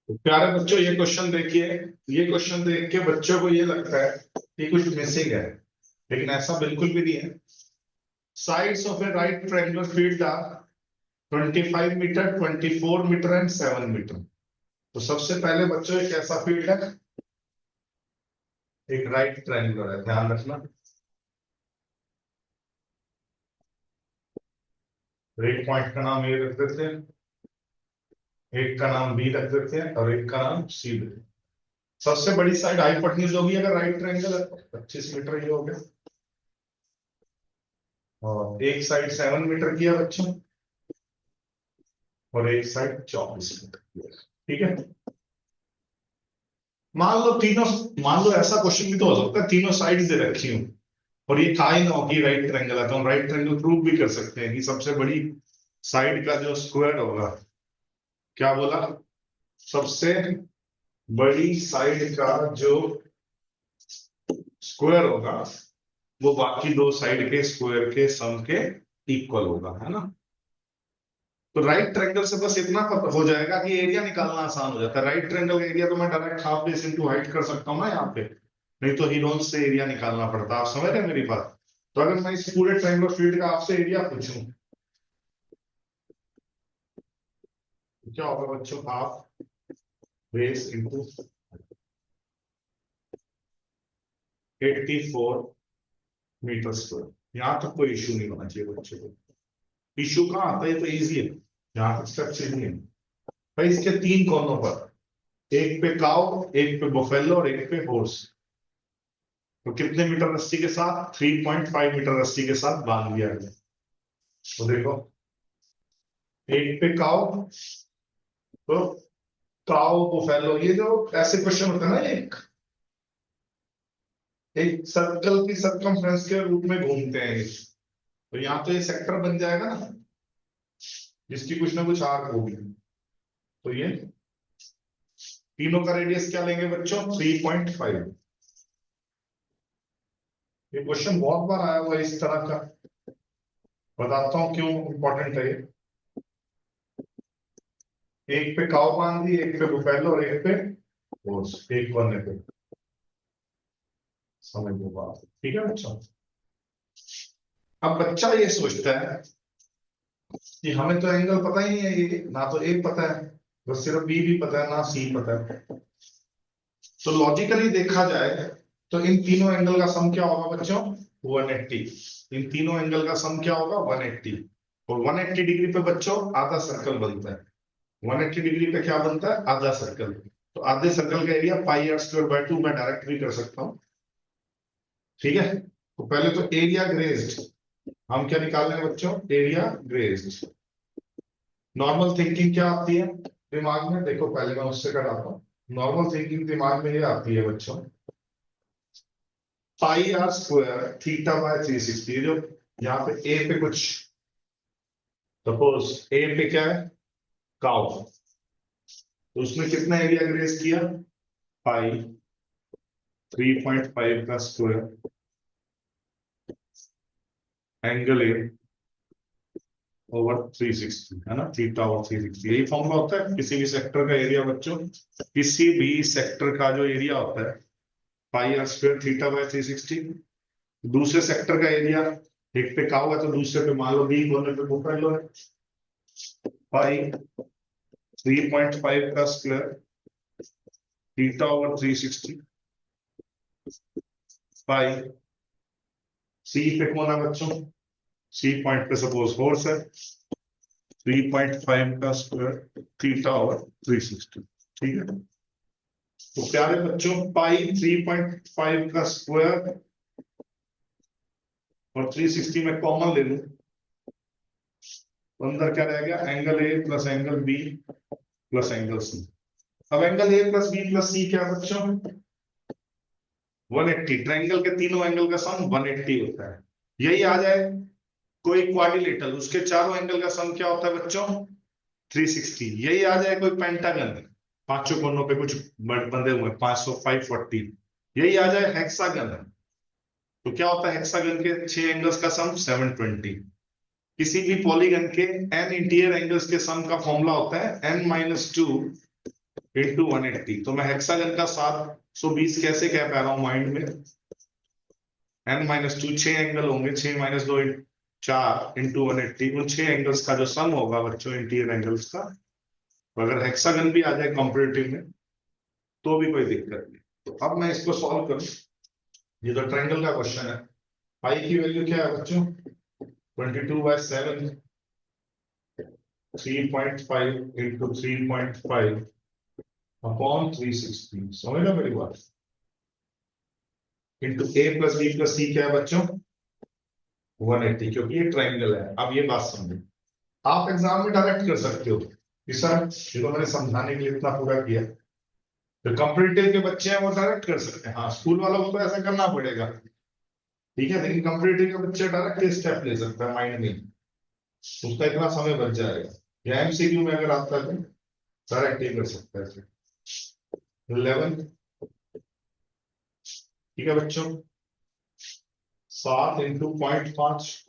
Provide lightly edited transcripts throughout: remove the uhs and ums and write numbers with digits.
तो प्यारे बच्चों, ये क्वेश्चन देखिए। ये क्वेश्चन देख के बच्चों को ये लगता है कि कुछ मिसिंग है, लेकिन ऐसा बिल्कुल भी नहीं है। Sides of a right triangular field are 25 metre, 24 metre and 7 metre. तो सबसे पहले बच्चों, एक ऐसा फील्ड है, एक राइट ट्रायंगुलर है, ध्यान रखना। एक पॉइंट का नाम ए रख देते हैं, एक का नाम बी रख देते हैं और एक का नाम सी रख देते हैं। सबसे बड़ी साइड हाइपोटेन्यूज होगी अगर राइट ट्रायंगल है तो 25 मीटर ये हो गया, और एक साइड 7 मीटर किया बच्चों, और एक साइड 24 मीटर किया। ठीक है। मान लो तीनों, मान लो ऐसा क्वेश्चन भी तो हो सकता है तीनों साइड दे रखी हूं और ये था ही ना कि राइट ट्रायंगल है, तो हम राइट ट्रायंगल प्रूव भी कर सकते हैं कि सबसे बड़ी साइड का जो स्क्वायर होगा, क्या बोला, सबसे बड़ी साइड का जो स्क्वायर होगा वो बाकी दो साइड के स्क्वायर के सम के इक्वल होगा, है ना। तो राइट ट्रायंगल से बस इतना पता हो जाएगा कि एरिया निकालना आसान हो जाता है। राइट ट्रायंगल का एरिया तो मैं direct half base into height कर सकता हूँ ना यहाँ पे, नहीं तो हीरोन से एरिया निकालना पड़ता है। आप समझ रहे हैं मेरी बात। तो अगर मैं इस पूरे ट्रायंगुलर फील्ड का आपसे एरिया पूछूं तो क्या होगा बच्चों, half base into 84 metre square. यहाँ तक कोई इशू नहीं होना चाहिए बच्चों को। इशू कहाँ आता है, ये तो ईजी है, यहाँ तक स्टेप नहीं है भाई। इसके तीन कोनों पर, एक पे काउ, एक पे बफेलो और एक पे हॉर्स, तो कितने मीटर रस्सी के साथ, 3.5 मीटर रस्सी के साथ बांध दिया गया। तो देखो, एक पे काउ, तो काउ बुफेलो, ये जो ऐसे क्वेश्चन होते हैं ना, एक एक सर्कल की सरकमफ्रेंस के रूप में घूमते हैं, तो यहाँ तो ये सेक्टर बन जाएगा ना, जिसकी कुछ ना कुछ आर्क होगी। तो ये तीनों का रेडियस क्या लेंगे बच्चों, 3.5। ये क्वेश्चन बहुत बार आया हुआ है इस तरह का, बताता हूँ क्यों इंपॉर्टेंट है ये। एक पे काउ बांध दी, एक पे बुफेलो और एक पे हॉर्स, एक कोने पे। समझ लो बात, ठीक है बच्चों। अब बच्चा ये सोचता है कि हमें तो एंगल पता ही नहीं है, ये ना तो ए पता है, बस सिर्फ बी भी पता है, ना सी पता है। तो लॉजिकली देखा जाए तो इन तीनों एंगल का सम क्या होगा बच्चों, 180। इन तीनों एंगल का सम क्या होगा, 180। और 180 डिग्री पे बच्चों आधा सर्कल बनता है। 180 डिग्री पे क्या बनता है, आधा सर्कल। तो आधे सर्कल का area pi r square by 2 मैं डायरेक्ट भी कर सकता हूँ। ठीक है। तो पहले तो एरिया ग्रेस्ड, हम क्या निकाल रहे हैं बच्चों, एरिया ग्रेस्ड। नॉर्मल थिंकिंग क्या आती है दिमाग में, देखो पहले मैं उससे कराता हूँ। नॉर्मल थिंकिंग दिमाग में ये आती है बच्चों, पाई आर स्क्वायर थीटा बाय 360। जो यहाँ पे ए पे कुछ, सपोज ए पे क्या है, काउ, तो उसने कितना एरिया ग्रेस किया, पाई 3.5 का स्क्वायर एंगल ए ओवर 360, है ना, थीटा ओवर 360। यही फॉर्मूला होता है किसी भी सेक्टर का एरिया बच्चों। किसी भी सेक्टर का जो एरिया होता है, पाई आर स्क्वायर थीटा बाय 360। दूसरे सेक्टर का एरिया, एक पे काउ है तो दूसरे पे मान लो बी कोने पे बुफेलो है, पाई 3.5 का स्क्वायर थीटा ओवर 360 पाई। सी पे कौन है बच्चों, सी पॉइंट पे सपोज फोर्स है, 3.5 का स्क्वायर थीटा ओवर 360। ठीक है। तो प्यारे बच्चों, पाई 3.5 का स्क्वायर और 360 में कॉमन ले लूं तो अंदर क्या रह गया, angle a plus angle b plus angle c. अब angle a plus b plus c क्या बच्चों, 180। ट्रायंगल के तीनों एंगल का सम 180 होता है। यही आ जाए कोई क्वाड्रिलेटरल, उसके चारों एंगल का सम क्या होता है बच्चों, 360। यही आ जाए कोई पेंटागन, पांचों कोनों पे कुछ बंधे हुए 500 540। यही आ जाए हेक्सागन, तो क्या होता है हेक्सागन के 6 एंगल्स का सम 720। किसी भी पॉलीगन के एन इंटीरियर एंगल्स के सम का फॉर्मूला होता है n-2 इंटू 180। तो मैं हेक्सागन का 720 कैसे कह पा रहा हूं माइंड में? n-2 6 एंगल होंगे, 6 माइनस 2 4 इंटू 180। उन 6 एंगल्स का जो सम होगा बच्चों इंटीरियर एंगल्स का, तो अगर हेक्सागन भी आ जाए कंपैरेटिव में तो भी कोई दिक्कत नहीं। तो अब मैं इसको सॉल्व करूं। ये तो ट्रायंगल का क्वेश्चन है। पाई की वैल्यू क्या है बच्चों? 22/7 3.5 इंटू 3.5 अपॉन 360। समझ लो मेरी बात। Into a plus b plus c क्या है बच्चों? 180, क्योंकि ये ट्रायंगल है। अब ये बात समझो, आप एग्जाम में डायरेक्ट कर सकते हो कि सर ये तो मैंने समझाने के लिए इतना पूरा किया। तो कंपटीटिव के बच्चे हैं वो डायरेक्ट कर सकते हैं, हाँ स्कूल वालों को तो ऐसा करना पड़ेगा, ठीक है। लेकिन कंपटीटिव के बच्चे डायरेक्ट स्टेप ले सकते हैं माइंड में, उसका इतना समय बच जाएगा। या एमसीक्यू में अगर आता है तो डायरेक्ट ही कर सकता है। 11, ठीक है बच्चों। 7 इंटू 0.5,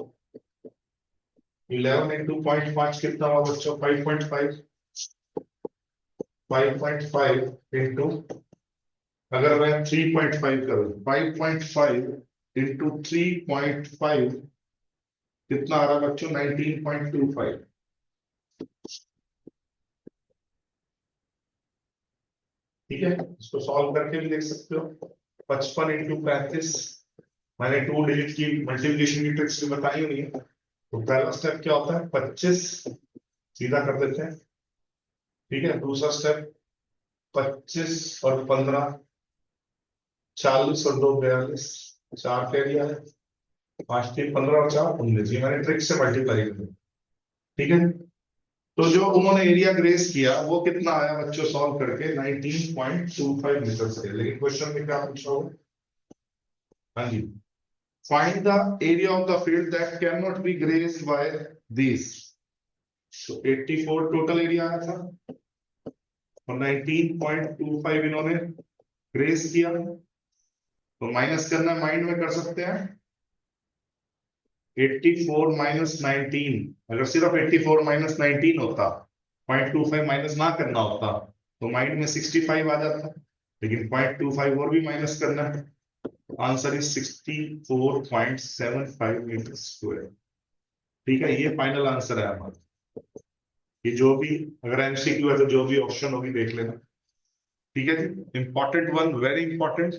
11 इंटू 0.5 कितना हुआ बच्चों? 5.5। 5.5 इंटू, अगर मैं 3.5 करूं, 5.5 इंटू 3.5 कितना आ रहा बच्चों? 19.25। ठीक है, इसको सॉल्व करके भी देख सकते हो। 55 इंटू 35, मैंने 2 डिजिट की मल्टीप्लिकेशन की ट्रिक्स भी बताई हुई है। तो पहला स्टेप क्या होता है? 25 सीधा कर देते हैं, ठीक है। दूसरा स्टेप 25 और 15, 40 और 2 42, 4 कह दिया है। 5 3 15 और 4 19, ये मैंने ट्रिक से मल्टीप्लाई कर दिया, ठीक है। तो जो उन्होंने एरिया ग्रेस किया वो कितना आया बच्चों सॉल्व करके? 19.25 मीटर से। लेकिन क्वेश्चन में क्या पूछा होगा? हाँ जी, find the area of the field that can not be grazed by this. तो 84 टोटल एरिया आया था और 19.25 इन्होंने ग्रेस किया। तो माइनस करना है, माइंड में कर सकते हैं। 84 माइनस 19, अगर सिर्फ 84 माइनस 19 होता, 0.25 माइनस ना करना होता, तो माइंड में 65 आ जाता। लेकिन 0.25 और भी माइनस करना है। Answer is 64.75 metre square. ठीक है, ये फाइनल आंसर है हमारा। ये जो भी, अगर एमसीक्यू है तो जो भी ऑप्शन होगी देख लेना, ठीक है जी। Important one, very important.